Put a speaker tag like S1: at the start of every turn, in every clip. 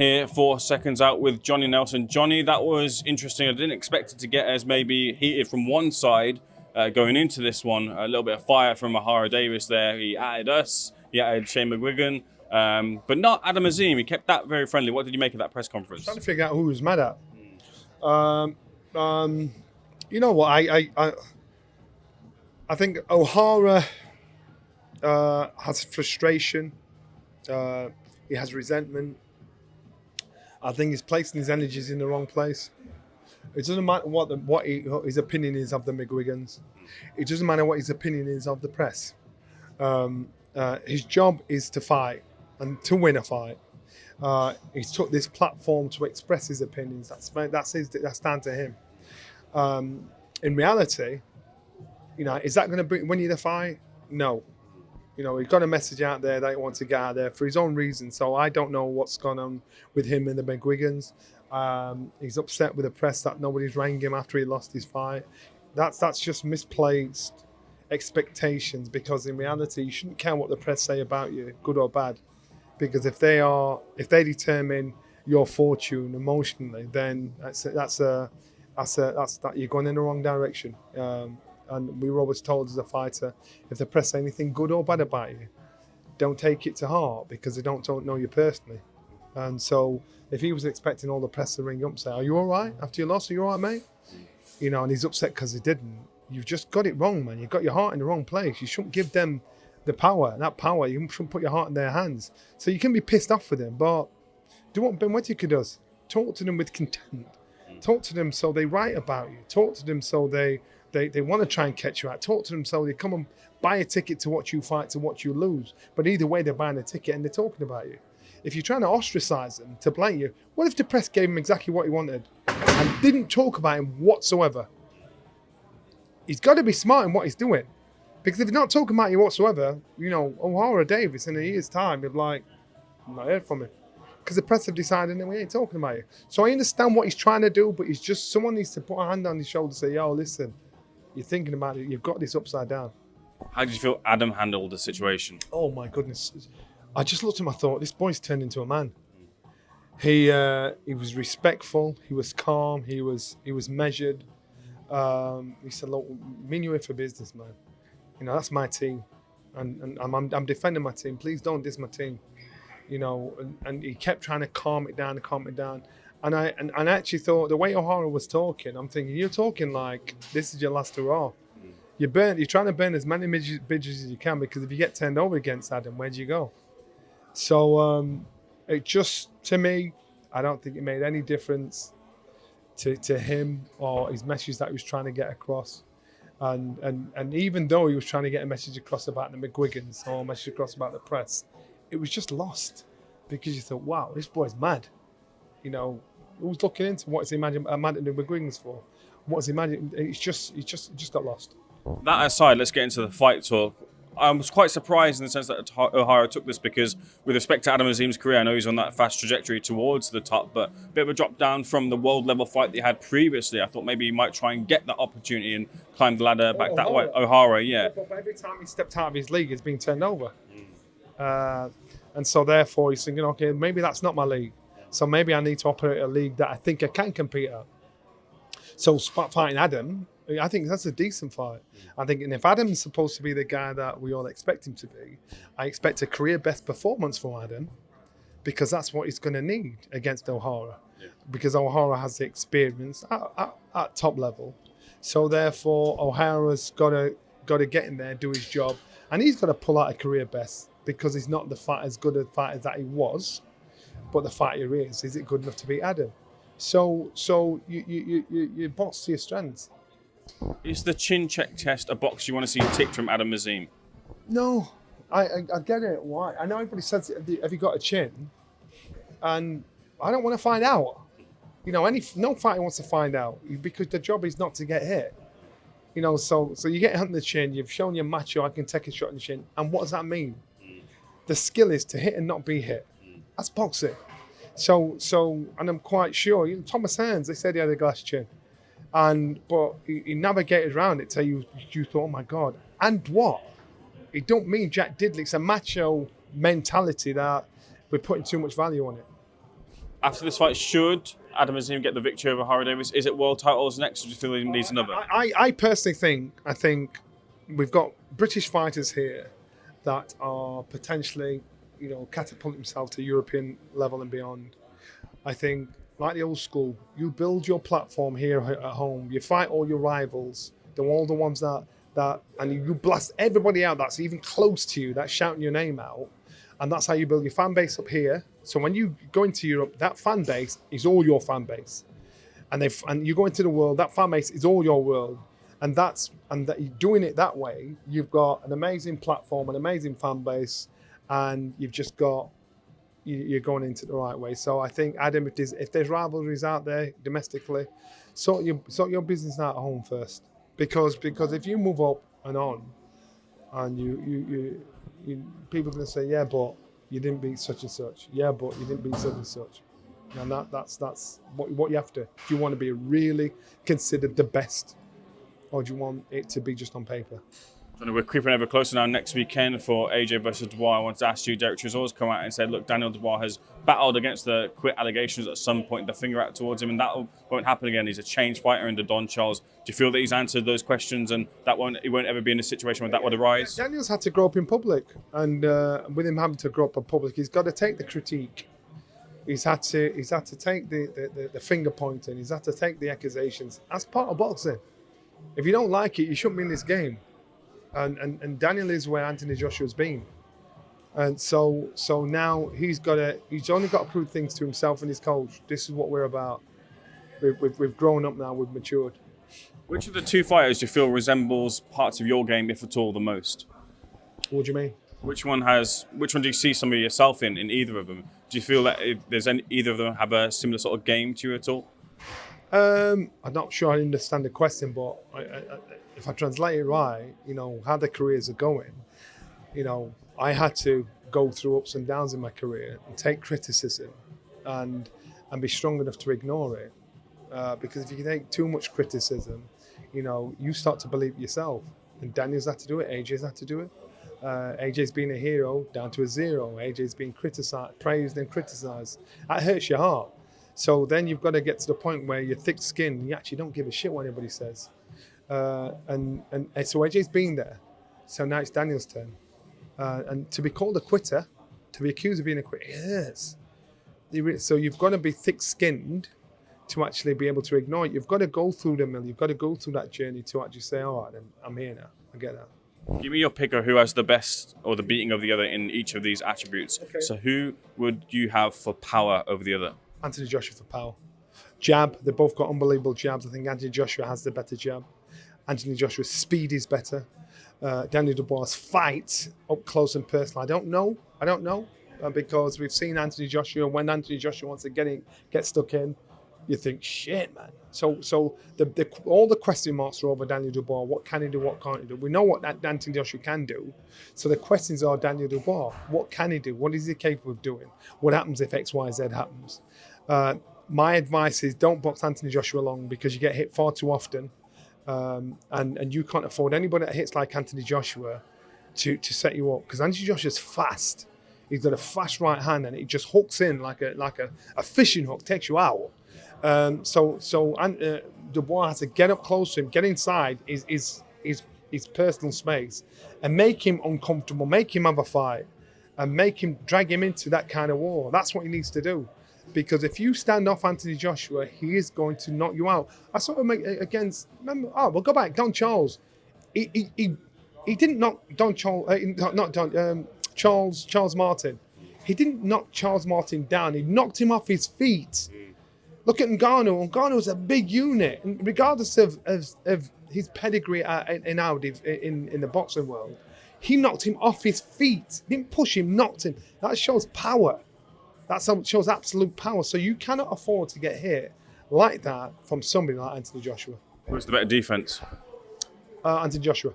S1: here for Seconds Out with Johnny Nelson. Johnny, that was interesting. I didn't expect it to get as maybe heated from one side going into this one. A little bit of fire from O'Hara Davis there. He added us, he added Shane McGuigan, but not Adam Azim. He kept that very friendly. What did you make of that press conference?
S2: Trying to figure out who he was mad at. You know what? I think O'Hara has frustration. He has resentment. I think he's placing his energies in the wrong place. It doesn't matter what his opinion is of the McGuigans. It doesn't matter what his opinion is of the press. His job is to fight and to win a fight. He's took this platform to express his opinions. That's down to him. In reality, is that going to win you the fight? No. He got a message out there that he wants to get out there for his own reasons. So I don't know what's gone on with him and the McGuigans. He's upset with the press that nobody's rang him after he lost his fight. That's just misplaced expectations, because in reality you shouldn't care what the press say about you, good or bad. Because if they determine your fortune emotionally, then that's you're going in the wrong direction. And we were always told as a fighter, if the press say anything good or bad about you, don't take it to heart, because they don't know you personally. And so if he was expecting all the press to ring up and say, "Are you all right after your loss? Are you all right, mate?" And he's upset because he didn't. You've just got it wrong, man. You've got your heart in the wrong place. You shouldn't give them the power. That power, you shouldn't put your heart in their hands. So you can be pissed off with them, but do what Ben Whittaker does. Talk to them with contempt. Talk to them so they write about you. Talk to them so they want to try and catch you out. Talk to them so they come and buy a ticket to watch you fight, to watch you lose. But either way, they're buying a ticket and they're talking about you. If you're trying to ostracize them, to blame you, what if the press gave him exactly what he wanted and didn't talk about him whatsoever? He's got to be smart in what he's doing. Because if he's not talking about you whatsoever, O'Hara Davis in a year's time, he'll be like, "I'm not heard from him." Because the press have decided that we ain't talking about you. So I understand what he's trying to do, but he's just, someone needs to put a hand on his shoulder and say, "Yo, listen, you're thinking about it. You've got this upside down."
S1: How did you feel Adam handled the situation?
S2: Oh my goodness. I just looked at him, I thought, this boy's turned into a man. He was respectful, he was calm, he was measured. He said, "Look, me and you in for business, man. That's my team. And I'm defending my team. Please don't diss my team." And he kept trying to calm it down. And I actually thought, the way O'Hara was talking, I'm thinking, you're talking like this is your last hurrah. You're trying to burn as many bridges as you can, because if you get turned over against Adam, where do you go? So it just, to me, I don't think it made any difference to him or his message that he was trying to get across. And even though he was trying to get a message across about the McGuigans or a message across about the press, it was just lost, because you thought, wow, this boy's mad. Who's looking into what's he mad at the McGuigans for? What's he mad at? It's just got lost.
S1: That aside, let's get into the fight talk. I was quite surprised in the sense that O'Hara took this, because with respect to Adam Azim's career, I know he's on that fast trajectory towards the top, but a bit of a drop down from the world level fight that he had previously. I thought maybe he might try and get that opportunity and climb the ladder back that way. O'Hara, yeah.
S2: But every time he stepped out of his league, he's been turned over. And so therefore he's thinking, okay, maybe that's not my league. So maybe I need to operate a league that I think I can compete at. So fighting Adam, I think that's a decent fight. I think, and if Adam's supposed to be the guy that we all expect him to be, I expect a career best performance from Adam, because that's what he's going to need against O'Hara. Yeah. Because O'Hara has the experience at top level. So therefore O'Hara's got to get in there, do his job, and he's got to pull out a career best, because he's not as good a fighter that he was, but the fighter is it good enough to beat Adam? So you box to your strengths.
S1: Is the chin check test a box you want to see ticked from Adam Azim?
S2: No, I get it. Why? I know everybody says, have you got a chin? And I don't want to find out. No fighter wants to find out, because the job is not to get hit. So you get hit on the chin, you've shown your macho, I can take a shot in the chin. And what does that mean? The skill is to hit and not be hit. That's boxing. So, and I'm quite sure, Thomas Hearns, they said he had a glass chin. But he navigated around it till you thought, oh my God. And what? It don't mean Jack Diddley. It's a macho mentality that we're putting too much value on it.
S1: After this fight, should Adam Azim get the victory over Harry Davis? Is it world titles next, or do you feel he needs another?
S2: I personally think we've got British fighters here that are potentially, catapulting themselves to European level and beyond. I think, like the old school, you build your platform here at home. You fight all your rivals, all the ones that and you blast everybody out that's even close to you, that's shouting your name out, and that's how you build your fan base up here. So when you go into Europe, that fan base is all your fan base, and you go into the world, that fan base is all your world, and that you're doing it that way. You've got an amazing platform, an amazing fan base, and you've just got you're going into the right way. So I think, Adam, if there's rivalries out there domestically, sort your business out at home first, because if you move up and on, and you people are going to say, yeah, but you didn't beat such and such. Yeah, but you didn't beat such and such. And that's what you have to. Do you want to be really considered the best, or do you want it to be just on paper?
S1: So we're creeping ever closer now. Next weekend for AJ versus Dubois. I want to ask you, Derek Tresor's come out and said, look, Daniel Dubois has battled against the quit allegations at some point, the finger out towards him, and that won't happen again. He's a changed fighter under Don Charles. Do you feel that he's answered those questions, and he won't ever be in a situation where that would arise?
S2: Daniel's had to grow up in public, and with him having to grow up in public, he's got to take the critique. He's had to take the finger pointing. He's had to take the accusations. That's part of boxing. If you don't like it, you shouldn't be in this game. And Daniel is where Anthony Joshua's been, and so now he's only got to prove things to himself and his coach. This is what we're about. We've grown up now. We've matured.
S1: Which of the two fighters do you feel resembles parts of your game, if at all, the most?
S2: What do you mean?
S1: Which one do you see some of yourself in either of them? Do you feel that either of them have a similar sort of game to you at all?
S2: I'm not sure I understand the question, but if I translate it right, how the careers are going, I had to go through ups and downs in my career and take criticism and be strong enough to ignore it. Because if you take too much criticism, you start to believe yourself. And Daniel's had to do it, AJ's had to do it. AJ's been a hero down to a zero. AJ's been criticized, praised and criticized. That hurts your heart. So then you've got to get to the point where you're thick-skinned and you actually don't give a shit what anybody says. And so AJ's been there. So now it's Daniel's turn. And to be called a quitter, to be accused of being a quitter, yes. So you've got to be thick-skinned to actually be able to ignore it. You've got to go through the mill. You've got to go through that journey to actually say, all right, then I'm here now. I get that.
S1: Give me your pick of who has the best or the beating of the other in each of these attributes. Okay. So who would you have for power over the other?
S2: Anthony Joshua for power. Jab, they both got unbelievable jabs. I think Anthony Joshua has the better jab. Anthony Joshua's speed is better. Daniel Dubois' fight up close and personal. I don't know, because we've seen Anthony Joshua. When Anthony Joshua wants to get stuck in, you think, shit, man. So all the question marks are over Daniel Dubois. What can he do? What can't he do? We know what that Anthony Joshua can do. So the questions are Daniel Dubois. What can he do? What is he capable of doing? What happens if X, Y, Z happens? My advice is don't box Anthony Joshua long, because you get hit far too often. And you can't afford anybody that hits like Anthony Joshua to set you up, because Anthony Joshua's fast. He's got a fast right hand, and it just hooks in like a fishing hook, takes you out. So Dubois has to get up close to him, get inside his personal space, and make him uncomfortable, make him have a fight, and drag him into that kind of war. That's what he needs to do. Because if you stand off Anthony Joshua, he is going to knock you out. I sort of against. Remember? Oh, we'll go back. Don Charles. He didn't knock Don Charles. Charles Martin. He didn't knock Charles Martin down. He knocked him off his feet. Look at Ngannou. Ngannou's a big unit, and regardless of his pedigree in Audi in the boxing world, he knocked him off his feet. Didn't push him, knocked him. That shows power. That shows absolute power. So you cannot afford to get hit like that from somebody like Anthony Joshua.
S1: Who's the better defense?
S2: Anthony Joshua.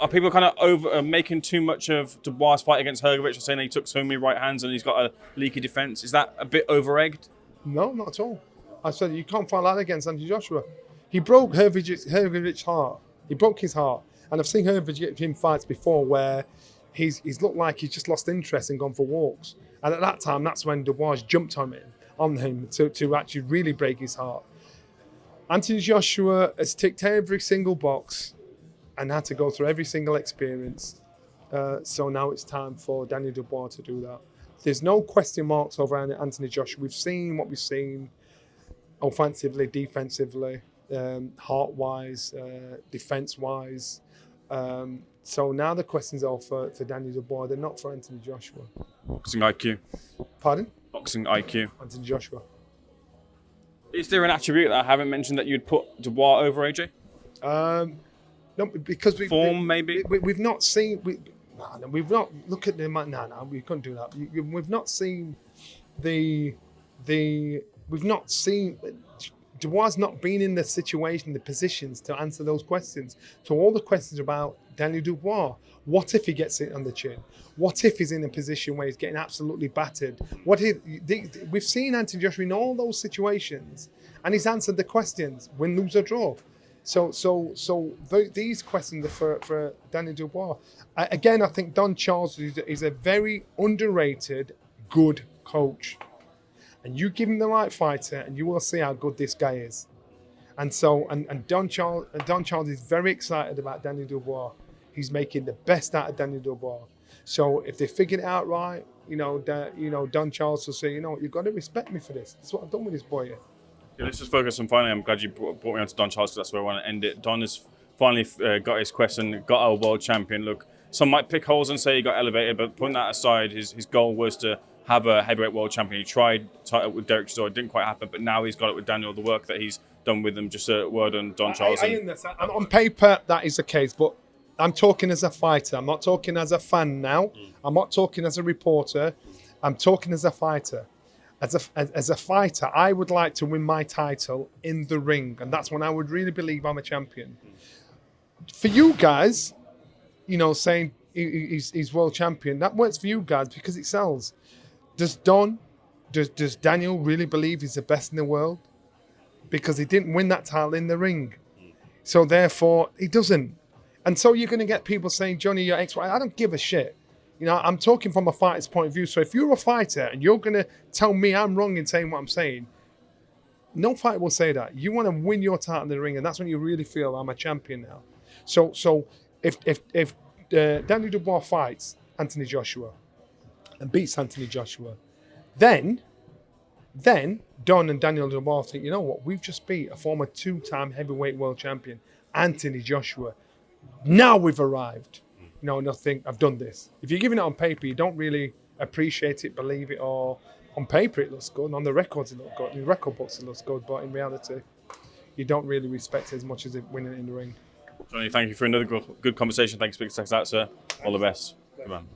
S1: Are people kind of making too much of Dubois' fight against Hrgovic, saying he took so many right hands and he's got a leaky defense? Is that a bit over-egged?
S2: No, not at all. I said you can't fight like that against Anthony Joshua. He broke Hrgovic's heart. He broke his heart. And I've seen Hrgovic get him fights before where he's looked like he's just lost interest and gone for walks. And at that time, that's when Dubois jumped on him to actually really break his heart. Anthony Joshua has ticked every single box and had to go through every single experience. So now it's time for Daniel Dubois to do that. There's no question marks over Anthony Joshua. We've seen what we've seen offensively, defensively, heart-wise, defense-wise. So now the questions are for Daniel Dubois. They're not for Anthony Joshua.
S1: Boxing IQ.
S2: Pardon?
S1: Boxing IQ.
S2: Anthony Joshua.
S1: Is there an attribute that I haven't mentioned that you'd put Dubois over AJ?
S2: No, because we've not seen. We've not look at them. No, we couldn't do that. We've not seen the. We've not seen. Dubois not been in the situation, the positions to answer those questions. So all the questions about Daniel Dubois. What if he gets it on the chin? What if he's in a position where he's getting absolutely battered? What if we've seen Anthony Joshua in all those situations, and he's answered the questions: win, lose, or draw. These questions are for Daniel Dubois. Again, I think Don Charles is a very underrated, good coach. And you give him the right fighter, and you will see how good this guy is. And Don Charles is very excited about Daniel Dubois. He's making the best out of Daniel Dubois. So if they figured it out right, Don Charles will say, you've got to respect me for this. That's what I've done with this boy here.
S1: Yeah, let's just focus on finally. I'm glad you brought me on to Don Charles because that's where I want to end it. Don has finally got his question, got a world champion. Look, some might pick holes and say he got elevated, but putting that aside, his goal was to have a heavyweight world champion. He tried title with Derek Chisora, it didn't quite happen, but now he's got it with Daniel. The work that he's done with him, just a word on Don Charles.
S2: I understand. On paper, that is the case, but I'm talking as a fighter. I'm not talking as a fan now. I'm not talking as a reporter. I'm talking as a fighter. As a fighter, I would like to win my title in the ring, and that's when I would really believe I'm a champion. For you guys, saying he's world champion, that works for you guys because it sells. Does Daniel really believe he's the best in the world? Because he didn't win that title in the ring. So therefore, he doesn't. And so you're going to get people saying, Johnny, you're X, Y. I don't give a shit. I'm talking from a fighter's point of view. So if you're a fighter and you're going to tell me I'm wrong in saying what I'm saying, no fighter will say that. You want to win your title in the ring, and that's when you really feel I'm a champion now. So if Daniel Dubois fights Anthony Joshua and beats Anthony Joshua, then Don and Daniel Dubois think, you know what, we've just beat a former 2-time heavyweight world champion, Anthony Joshua. Now we've arrived. And they'll think, I've done this. If you're giving it on paper, you don't really appreciate it, believe it, or on paper it looks good, and on the records it looks good, in the record books it looks good, but in reality, you don't really respect it as much as it winning in the ring.
S1: Johnny, thank you for another good conversation. Thanks for speaking to SecondsOut, sir. All the best. Good man.